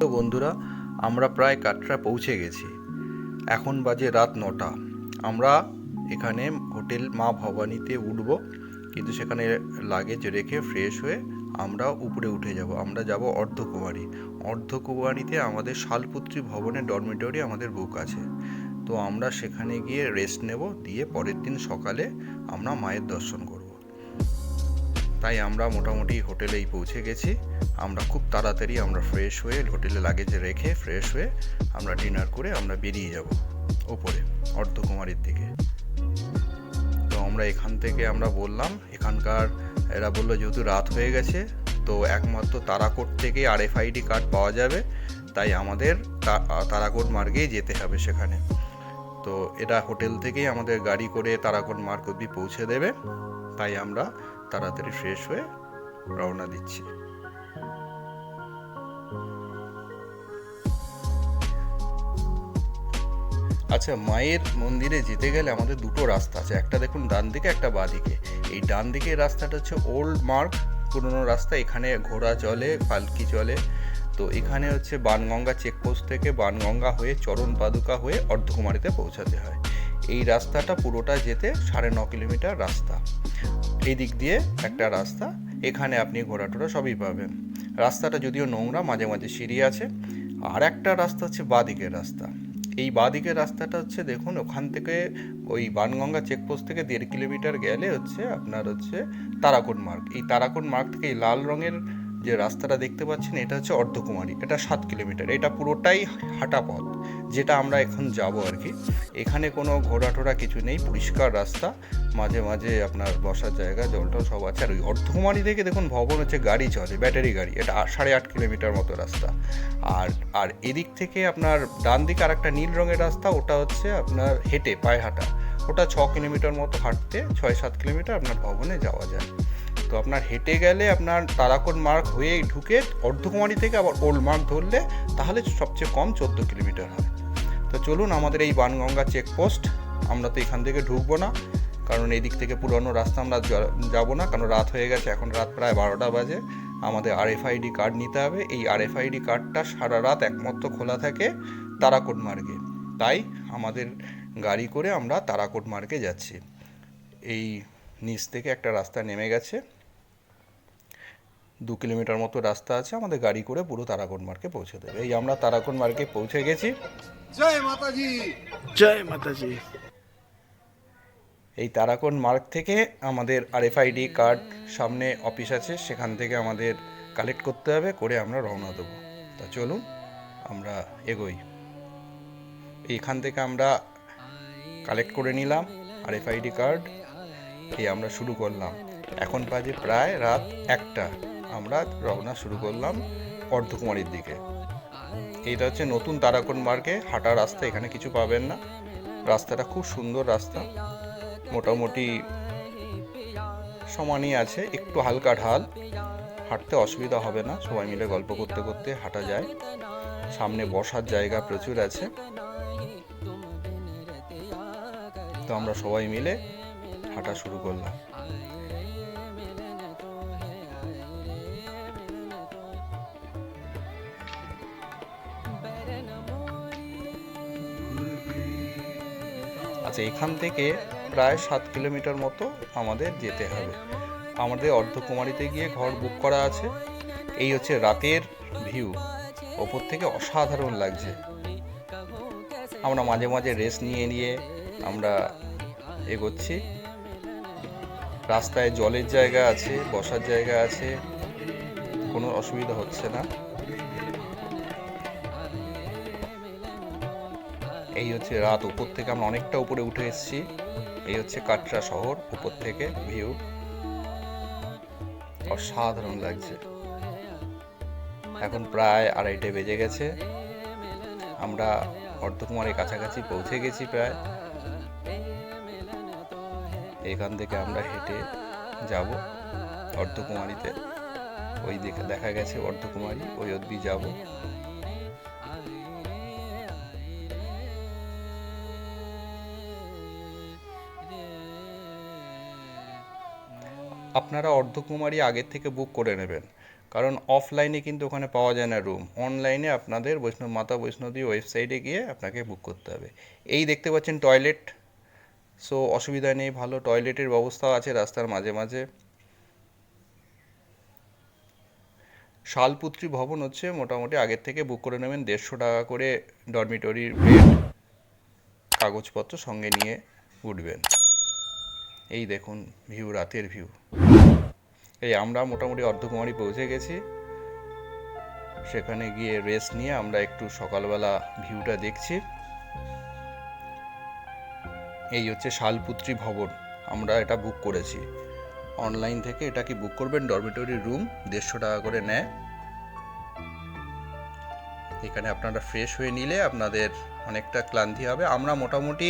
তো বন্ধুরা, আমরা প্রায় কাটরা পৌঁছে গেছি। এখন বাজে রাত 9টা। আমরা এখানে হোটেল মা ভবানীতে উঠব, কিন্তু সেখানে লাগেজ রেখে ফ্রেশ হয়ে আমরা উপরে উঠে যাব। আমরা যাব অর্ধকুমারী। অর্ধকুমারীতে আমাদের শালপুত্রী ভবনের ডরমিটরি আমাদের বুক আছে। তো আমরা সেখানে গিয়ে রেস্ট নেব, দিয়ে পরের দিন সকালে আমরা মায়ের দর্শন করব। তাই আমরা মোটামুটি হোটেলেই পৌঁছে গেছি। আমরা খুব তাড়াতাড়ি আমরা ফ্রেশ হয়ে হোটেলে লাগেজ রেখে ফ্রেশ হয়ে আমরা ডিনার করে আমরা বেরিয়ে যাব ওপরে অর্ধকুমারীর দিকে। তো আমরা এখান থেকে আমরা বললাম, এখানকার এরা বললো যেহেতু রাত হয়ে গেছে, তো একমাত্র তারাকোট থেকে RFID কার্ড পাওয়া যাবে, তাই আমাদের তারাকোট মার্গেই যেতে হবে সেখানে। তো এরা হোটেল থেকেই আমাদের গাড়ি করে তারাকোট মার্গ অবধি পৌঁছে দেবে, তাই আমরা তাড়াতাড়ি ফ্রেশ হয়ে রওনা দিচ্ছি। আচ্ছা, মায়ের মন্দিরে যেতে গেলে আমাদের দুটো রাস্তা আছে, একটা দেখুন ডান দিকে, একটা বাঁ দিকে। এই ডান দিকের রাস্তাটা হচ্ছে ওল্ড মার্গ, পুরনো রাস্তা। এখানে ঘোড়া চলে, পালকি চলে। তো এখানে হচ্ছে বানগঙ্গা চেকপোস্ট থেকে বানগঙ্গা হয়ে চরণ পাদুকা হয়ে অর্ধকুমারীতে পৌঁছাতে হয়। এই রাস্তাটা পুরোটা যেতে 9.5 কিলোমিটার রাস্তা। এই দিক দিয়ে একটা রাস্তা, এখানে আপনি ঘোড়া টোড়া সবই পাবেন। রাস্তাটা যদিও নোংরা, মাঝে মাঝে সিঁড়ি আছে। আর একটা রাস্তা হচ্ছে বাঁ দিকের রাস্তা। এই বাঁ দিকের রাস্তাটা হচ্ছে দেখুন, ওখান থেকে ওই বানগঙ্গা চেকপোস্ট থেকে 1.5 কিলোমিটার গেলে হচ্ছে আপনার হচ্ছে তারাকোট মার্গ। এই তারাকোট মার্গ থেকে এই লাল রঙের যে রাস্তাটা দেখতে পাচ্ছেন, এটা হচ্ছে অর্ধকুমারী। এটা 7 কিলোমিটার। এটা পুরোটাই হাঁটা পথ, যেটা আমরা এখন যাব আর কি। এখানে কোনো ঘোড়া টোড়া কিছু নেই, পরিষ্কার রাস্তা, মাঝে মাঝে আপনার বসার জায়গা, জলটাও সব আছে। আর ওই অর্ধকুমারী থেকে দেখুন ভবন হচ্ছে গাড়ি চলে, ব্যাটারি গাড়ি। এটা 8.5 কিলোমিটার মতো রাস্তা। আর আর এদিক থেকে আপনার ডান দিকে আর একটা নীল রঙের রাস্তা, ওটা হচ্ছে আপনার হেঁটে পায়ে হাঁটা। ওটা 6 কিলোমিটার মতো হাঁটতে, 6-7 কিলোমিটার আপনার ভবনে যাওয়া যায়। তো আপনার হেঁটে গেলে আপনার তারাকোট মার্গ হয়ে ঢুকে অর্ধকুমারী থেকে আবার ওল্ড মার্গ ধরলে তাহলে সবচেয়ে কম 14 কিলোমিটার হয়। তো চলুন, আমাদের এই বানগঙ্গা চেকপোস্ট, আমরা তো এখান থেকে ঢুকবো না, কারণ এই দিক থেকে পুরনো রাস্তা আমরা যাবো না, কারণ রাত হয়ে গেছে। এখন রাত প্রায় 12টা বাজে। আমাদের RFID কার্ড নিতে হবে। এই RFID কার্ডটা সারা রাত একমাত্র খোলা থাকে তারাকোট মার্গে, তাই আমাদের গাড়ি করে আমরা তারাকোট মার্গে যাচ্ছি। এই নিচ থেকে একটা রাস্তা নেমে গেছে, 2 কিলোমিটার মতো রাস্তা আছে, আমাদের গাড়ি করে পুরো তারাকোট মার্গে পৌঁছে দেবে। এই আমরা তারাকোট মার্গে পৌঁছে গেছি। জয় মাতাজি। জয় মাতাজি। এই তারাকোট মার্গ থেকে আমাদের RFID কার্ড, সামনে অফিস আছে, সেখান থেকে আমাদের কালেক্ট করতে হবে, করে আমরা রওনা দেবো। তা চলুন আমরা এগোই। এইখান থেকে আমরা কালেক্ট করে নিলাম RFID কার্ড, এই আমরা শুরু করলাম। এখন বাজে প্রায় রাত 1টা। আমরা রওনা শুরু করলাম অর্ধকুমারীর দিকে। এইটা হচ্ছে নতুন তারাকোট মার্গে হাঁটা রাস্তা, এখানে কিছু পাবেন না। রাস্তাটা খুব সুন্দর রাস্তা, মোটামুটি সমানই আছে, একটু হালকা ঢাল, হাঁটতে অসুবিধা হবে না, সবাই মিলে গল্প করতে করতে হাঁটা যায়। সামনে বসার জায়গা প্রচুর আছে। তো আমরা সবাই মিলে হাঁটা শুরু করলাম। আচ্ছা, এখান থেকে প্রায় 7 কিলোমিটার মতো আমাদের যেতে হবে। আমাদের অর্ধকুমারীতে গিয়ে ঘর বুক করা আছে। এই হচ্ছে রাতের ভিউ, ওপর থেকে অসাধারণ লাগছে। আমরা মাঝে মাঝে রেস্ট নিয়ে নিয়ে আমরা এগোচ্ছি। রাস্তায় জলের জায়গা আছে, বসার জায়গা আছে, কোনো অসুবিধা হচ্ছে না। এই হচ্ছে রাত, উপর থেকে আমরা অনেকটা উপরে উঠে এসেছি। এই হচ্ছে কাটরা শহর, উপর থেকে ভিউ, অসাধারণ লাগছে। এখন প্রায় 2:30 বেজে গেছে। আমরা অর্ধকুমারীর কাছাকাছি পৌঁছে গেছি প্রায়। এখান থেকে আমরা হেঁটে যাব অর্ধকুমারীতে। ওই দিকে দেখা গেছে অর্ধকুমারী, ওই অবধি যাব। আপনারা অর্ধকুমারী আগের থেকে বুক করে নেবেন, কারণ অফলাইনে কিন্তু ওখানে পাওয়া যায় না রুম, অনলাইনে আপনাদের বৈষ্ণব মাতা বৈষ্ণবী ওয়েবসাইটে গিয়ে আপনাকে বুক করতে হবে। এই দেখতে পাচ্ছেন টয়লেট, সো অসুবিধা নেই, ভালো টয়লেটের ব্যবস্থাও আছে রাস্তার মাঝে মাঝে। শালপুত্রী ভবন হচ্ছে মোটামুটি আগের থেকে বুক করে নেবেন, 150 টাকা করে ডরমিটরির বেড, কাগজপত্র সঙ্গে নিয়ে উঠবেন। এই দেখুন ভিউ, রাতের ভিউ। এই আমরা মোটামুটি অর্ধকুমারী পৌঁছে গেছি, সেখানে গিয়ে রেস্ট নিয়ে আমরা একটু সকালবেলা ভিউটা দেখছি। এই হচ্ছে শালপুত্রী ভবন, আমরা এটা বুক করেছি অনলাইন থেকে। এটা কি বুক করবেন, ডরমিটরি রুম 150 টাকা করে নেয়। এখানে আপনারা ফ্রেশ হয়ে নিলে আপনাদের অনেকটা ক্লান্তি হবে। আমরা মোটামুটি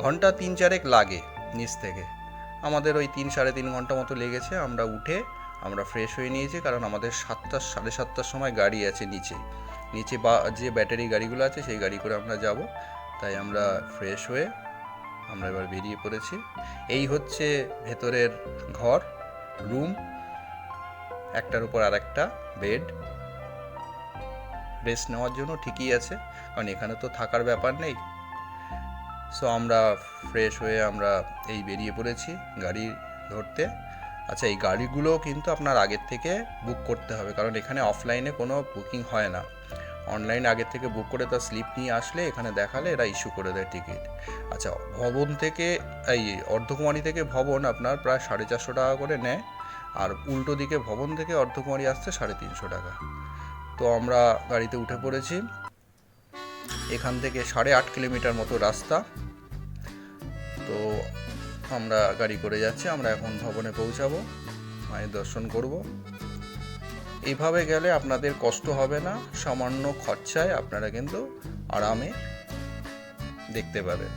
ঘন্টা 3-4 লাগে নিচ থেকে, আমাদের ওই 3-3.5 ঘন্টা মতো লেগেছে। আমরা উঠে আমরা ফ্রেশ হয়ে নিয়েছি, কারণ আমাদের 7টা 7:30টার সময় গাড়ি আছে নিচে বা যে ব্যাটারি গাড়িগুলো আছে সেই গাড়ি করে আমরা যাব। তাই আমরা ফ্রেশ হয়ে আমরা এবার বেরিয়ে পড়েছি। এই হচ্ছে ভেতরের ঘর, রুম, একটার উপর আর একটা বেড। রেস্ট নেওয়ার জন্য ঠিকই আছে, কারণ এখানে তো থাকার ব্যাপার নেই। সো আমরা ফ্রেশ হয়ে আমরা এই বেরিয়ে পড়েছি গাড়ি ধরতে। আচ্ছা, এই গাড়িগুলো কিন্তু আপনার আগের থেকে বুক করতে হবে, কারণ এখানে অফলাইনে কোনো বুকিং হয় না। অনলাইনে আগের থেকে বুক করে তার স্লিপ নিয়ে আসলে এখানে দেখালে এরা ইস্যু করে দেয় টিকিট। আচ্ছা, ভবন থেকে এই অর্ধকুমারী থেকে ভবন আপনার প্রায় 450 টাকা করে নেয়, আর উল্টো দিকে ভবন থেকে অর্ধকুমারী আসতে 350 টাকা। তো আমরা গাড়িতে উঠে পড়েছি। এখান থেকে 8.5 কিলোমিটার মতো রাস্তা। তো আমরা গাড়ি করে যাচ্ছি, আমরা এখন ভবনে পৌঁছাবো, মায়ের দর্শন করব। এইভাবে গেলে আপনাদের কষ্ট হবে না, সামান্য খরচায় আপনারা কিন্তু আরামে দেখতে পাবেন।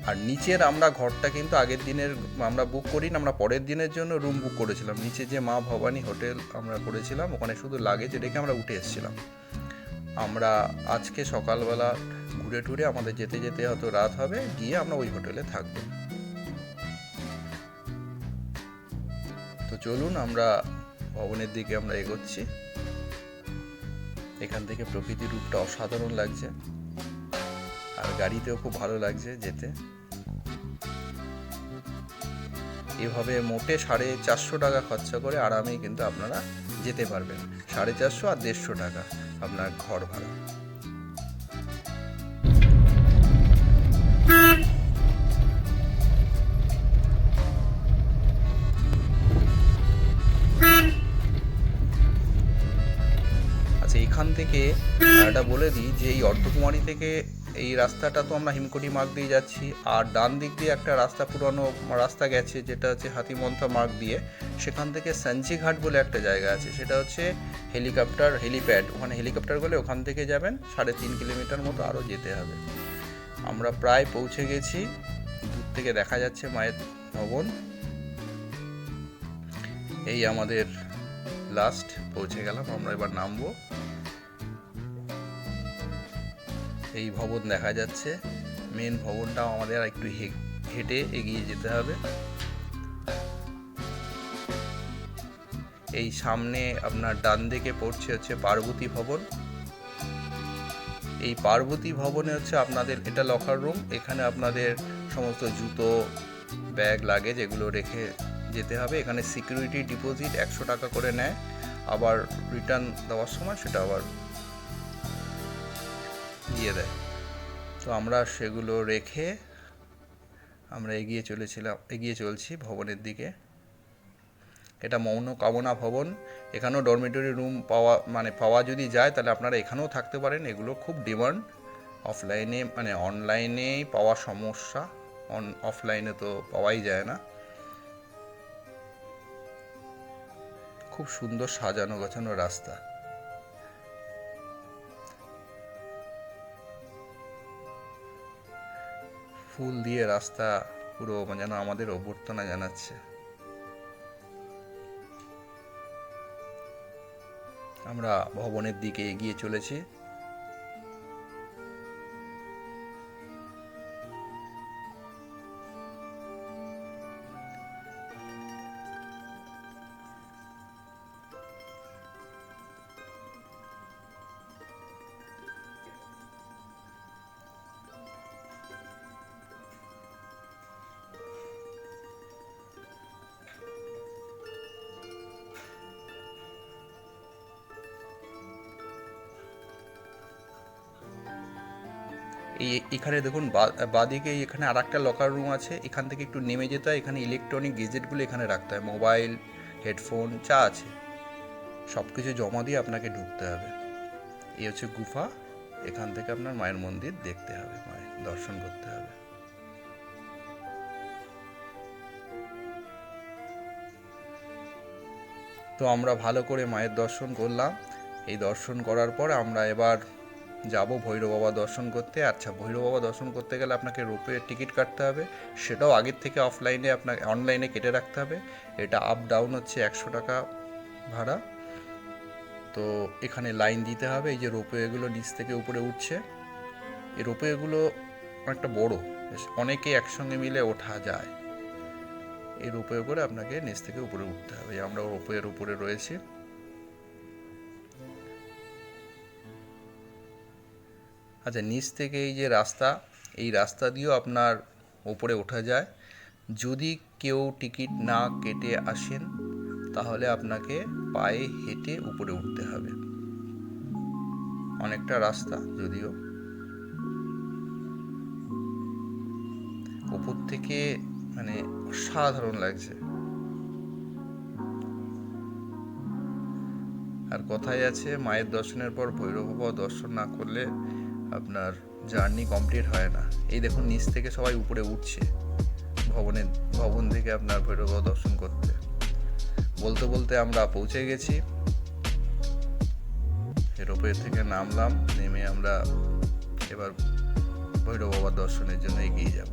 আর নিচের আমরা ঘরটা কিন্তু আগের দিনের আমরা বুক করি না, আমরা পরের দিনের জন্য রুম বুক করেছিলাম। নিচে যে মা ভবানী হোটেল আমরা করেছিলাম, ওখানে শুধু লাগেজ রেখে আমরা উঠে এসেছিলাম। আমরা আজকে সকালবেলা ঘুরে টুরে আমাদের যেতে যেতে হয়তো রাত হবে, গিয়ে আমরা ওই হোটেলে থাকবো। তো চলুন আমরা ভবনের দিকে আমরা এগোচ্ছি। এখান থেকে প্রকৃতির রূপটা অসাধারণ লাগছে, আর গাড়িতেও খুব ভালো লাগছে যেতে। এভাবে মোটে 450 টাকা খরচা করে আরামেই কিন্তু আপনারা যেতে পারবেন। 450 আর 150 টাকা আপনার ঘর ভাড়া। আচ্ছা, এখান থেকে এটা বলে দিই যে এই অর্ধকুমারী থেকে এই রাস্তাটা তো আমরা হিমকড়ি মার্গ দিয়ে যাচ্ছি, আর ডান দিক দিয়ে একটা রাস্তা, পুরনো রাস্তা গেছে যেটা হচ্ছে হাতিমন্থা মার্গ দিয়ে। সেখান থেকে সাঞ্চিঘাট বলে একটা জায়গা আছে, সেটা হচ্ছে হেলিপ্যাড। ওখানে হেলিকপ্টার বলে ওখান থেকে যাবেন 3.5 কিলোমিটার মতো আরও যেতে হবে। আমরা প্রায় পৌঁছে গেছি, দূর থেকে দেখা যাচ্ছে মায়ের ভবন। এই আমাদের লাস্ট পৌঁছে গেলাম, আমরা এবার নামবো। এই ভবন দেখা যাচ্ছে, মেন ভবনটাও আমাদের একটু হেঁটে এগিয়ে যেতে হবে। এই সামনে আপনার ডান দিকে পড়ছে হচ্ছে পার্বতী ভবন। এই পার্বতী ভবনে হচ্ছে আপনাদের এটা লকার রুম, এখানে আপনাদের সমস্ত জুতো, ব্যাগ, লাগেজ এগুলো রেখে যেতে হবে। এখানে সিকিউরিটি ডিপোজিট 100 টাকা করে নেয়, আবার রিটার্ন দেওয়ার সময় সেটা আবার দিয়ে দেয়। তো আমরা সেগুলো রেখে আমরা এগিয়ে চলছি ভবনের দিকে। এটা মনোকামনা ভবন। এখানেও ডরমিটরি রুম পাওয়া যদি যায় তাহলে আপনারা এখানেও থাকতে পারেন। এগুলো খুব ডিমান্ড, অফলাইনে অনলাইনেই পাওয়া সমস্যা, অফলাইনে তো পাওয়াই যায় না। খুব সুন্দর সাজানো গোছানো রাস্তা। ফুল দিয়ে রাস্তা পুরো যেন আমাদের অভ্যর্থনা জানাচ্ছে। আমরা ভবনের দিকে এগিয়ে চলেছি। এখানে দেখুন বাদিকে এখানে আর একটা লকার রুম আছে, এখান থেকে একটু নেমে যেতে হয়, এখানে ইলেকট্রনিক গেজেটগুলো এখানে রাখতে হয়, মোবাইল, হেডফোন যা আছে সব কিছু জমা দিয়ে আপনাকে ঢুকতে হবে। এই হচ্ছে গুফা, এখান থেকে আপনার মায়ের মন্দির দেখতে হবে, মায়ের দর্শন করতে হবে। তো আমরা ভালো করে মায়ের দর্শন করলাম। এই দর্শন করার পর আমরা এবার যাব ভৈরব বাবা দর্শন করতে। আচ্ছা, ভৈরব বাবা দর্শন করতে গেলে আপনাকে রোপওয়ের টিকিট কাটতে হবে, সেটাও আগের থেকে অনলাইনে কেটে রাখতে হবে। এটা আপ ডাউন হচ্ছে 100 টাকা ভাড়া। তো এখানে লাইন দিতে হবে। এই যে রোপওয়েগুলো নিচ থেকে উপরে উঠছে, এই রোপওয়েগুলো অনেকটা বড়, অনেকে একসঙ্গে মিলে ওঠা যায়। এই রোপওয়ে করে আপনাকে নিচ থেকে উপরে উঠতে হবে। আমরা রোপওয়ের উপরে রয়েছি। আচ্ছা, নিচ থেকে এই যে রাস্তা, এই রাস্তা দিয়েও আপনার উপরে ওঠা যায়। যদি কেউ টিকিট না কেটে আসেন তাহলে আপনাকে পায়ে হেঁটে উপরে উঠতে হবে। অনেকটা রাস্তা, যদিও উপর থেকে মানে অসাধারণ লাগছে। আর কথাই আছে, মায়ের দর্শনের পর ভৈরব বাবা দর্শন না করলে আপনার জার্নি কমপ্লিট হয় না। এই দেখুন নিচ থেকে সবাই উপরে উঠছে ভবন থেকে আপনার ভৈরব বাবা দর্শন করতে। বলতে বলতে আমরা পৌঁছে গেছি। রোপওয়ে থেকে নামলাম, নেমে আমরা এবার ভৈরব বাবার দর্শনের জন্য এগিয়ে যাব।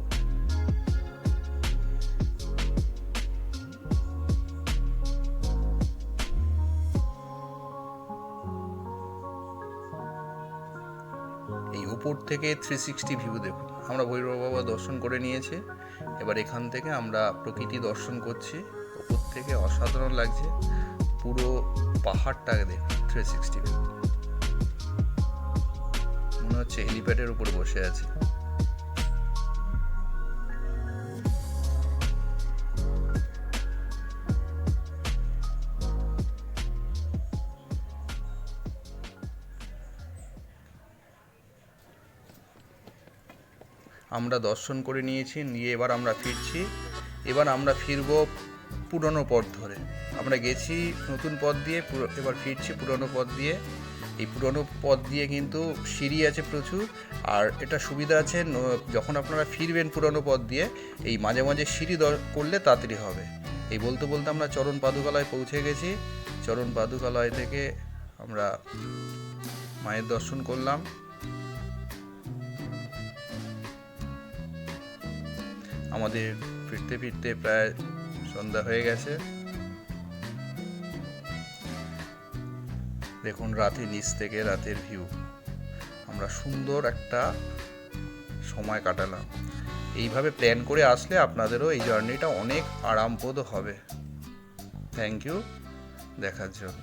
এই উপর থেকে 360 ভিউ দেখুন। আমরা ভৈরব বাবা দর্শন করে নিয়েছি, এবার এখান থেকে আমরা প্রকৃতি দর্শন করছি। উপর থেকে অসাধারণ লাগছে, পুরো পাহাড়টাকে দেখুন 360 ভিউ। মনে হচ্ছে হেলিপ্যাডের উপর বসে আছি। আমরা দর্শন করে নিয়েছি, নিয়ে এবার আমরা ফিরছি। এবার আমরা ফিরব পুরনো পথ ধরে। আমরা গেছি নতুন পথ দিয়ে, এবার ফিরছি পুরনো পথ দিয়ে। এই পুরনো পথ দিয়ে কিন্তু সিঁড়ি আছে প্রচুর, আর এটা সুবিধা আছে, যখন আপনারা ফিরবেন পুরনো পথ দিয়ে এই মাঝে মাঝে সিঁড়ি করলে তাড়াতাড়ি হবে। এই বলতে বলতে আমরা চরণ পাদুকালয় পৌঁছে গেছি। চরণ পাদুকালয় থেকে আমরা মায়ের দর্শন করলাম। আমাদের ফিরতে ফিরতে প্রায় সন্ধ্যা হয়ে গেছে। দেখুন রাতে নিচ থেকে রাতের ভিউ, আমরা সুন্দর একটা সময় কাটালাম। এইভাবে প্ল্যান করে আসলে আপনাদেরও এই জার্নিটা অনেক আরামপ্রদ হবে। থ্যাংক ইউ দেখার জন্য।